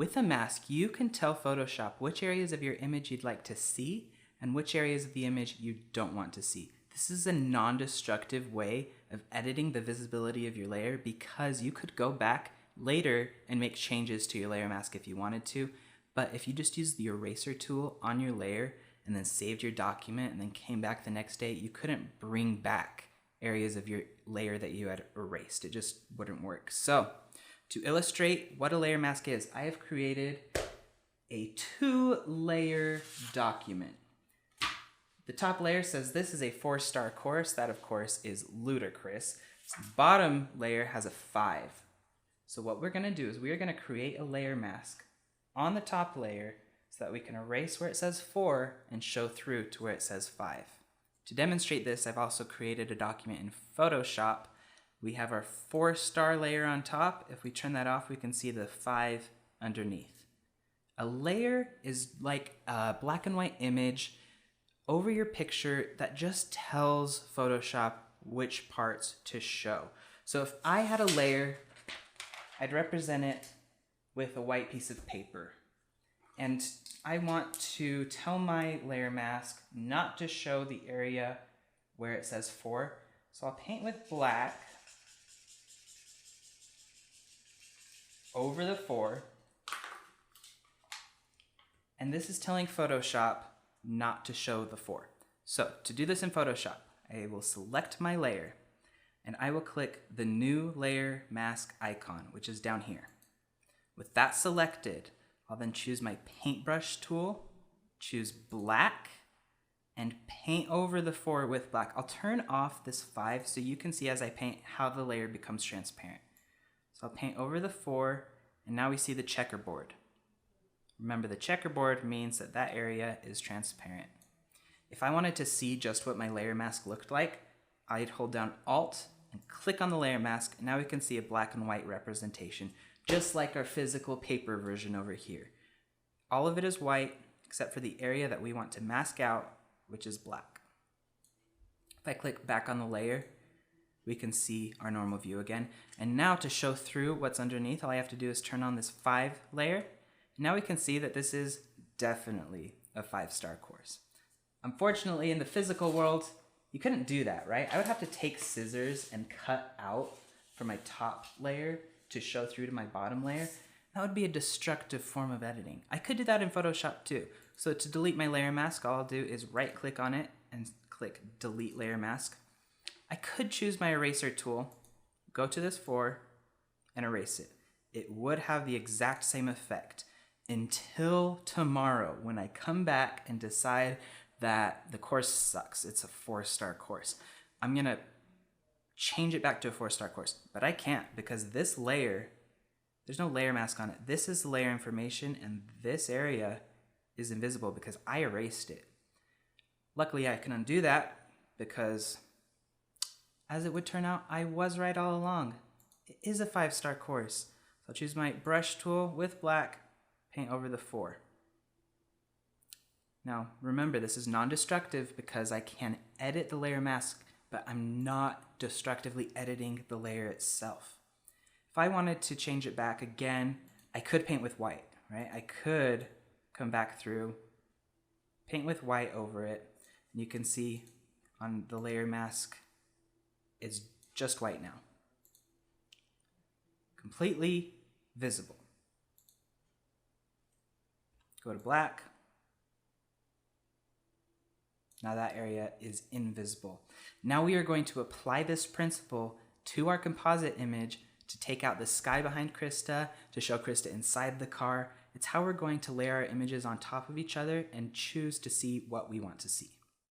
With a mask, you can tell Photoshop which areas of your image you'd like to see and which areas of the image you don't want to see. This is a non-destructive way of editing the visibility of your layer because you could go back later and make changes to your layer mask if you wanted to, but if you just use the eraser tool on your layer and then saved your document and then came back the next day, you couldn't bring back areas of your layer that you had erased. It just wouldn't work. So to illustrate what a layer mask is, I have created a 2-layer document. The top layer says this is a 4-star course. That, of course, is ludicrous. The bottom layer has a 5. So what we're going to do is we are going to create a layer mask on the top layer so that we can erase where it says 4 and show through to where it says 5. To demonstrate this, I've also created a document in Photoshop. We have our 4-star layer on top. If we turn that off, we can see the 5 underneath. A layer is like a black and white image over your picture that just tells Photoshop which parts to show. So if I had a layer, I'd represent it with a white piece of paper. And I want to tell my layer mask not to show the area where it says 4. So I'll paint with black over the 4. And this is telling Photoshop not to show the 4. So to do this in Photoshop, I will select my layer and I will click the new layer mask icon, which is down here. With that selected, I'll then choose my paintbrush tool, choose black, and paint over the 4 with black. I'll turn off this 5 so you can see as I paint how the layer becomes transparent. So I'll paint over the 4, and now we see the checkerboard. Remember, the checkerboard means that that area is transparent. If I wanted to see just what my layer mask looked like, I'd hold down Alt and click on the layer mask, and now we can see a black and white representation, just like our physical paper version over here. All of it is white, except for the area that we want to mask out, which is black. If I click back on the layer, we can see our normal view again. And now to show through what's underneath, all I have to do is turn on this 5 layer. Now we can see that this is definitely a 5-star course. Unfortunately, in the physical world, you couldn't do that, right? I would have to take scissors and cut out from my top layer to show through to my bottom layer. That would be a destructive form of editing. I could do that in Photoshop too. So to delete my layer mask, all I'll do is right click on it and click delete layer mask. I could choose my eraser tool, go to this 4, and erase it. It would have the exact same effect until tomorrow when I come back and decide that the course sucks. It's a 4-star course. I'm gonna change it back to a 4-star course, but I can't because this layer, there's no layer mask on it. This is the layer information and this area is invisible because I erased it. Luckily, I can undo that because as it would turn out, I was right all along. It is a 5-star course. So I'll choose my brush tool with black, paint over the 4. Now, remember, this is non-destructive because I can edit the layer mask, but I'm not destructively editing the layer itself. If I wanted to change it back again, I could paint with white, right? I could come back through, paint with white over it, and you can see on the layer mask, it's just white now. Completely visible. Go to black. Now that area is invisible. Now we are going to apply this principle to our composite image to take out the sky behind Krista, to show Krista inside the car. It's how we're going to layer our images on top of each other and choose to see what we want to see.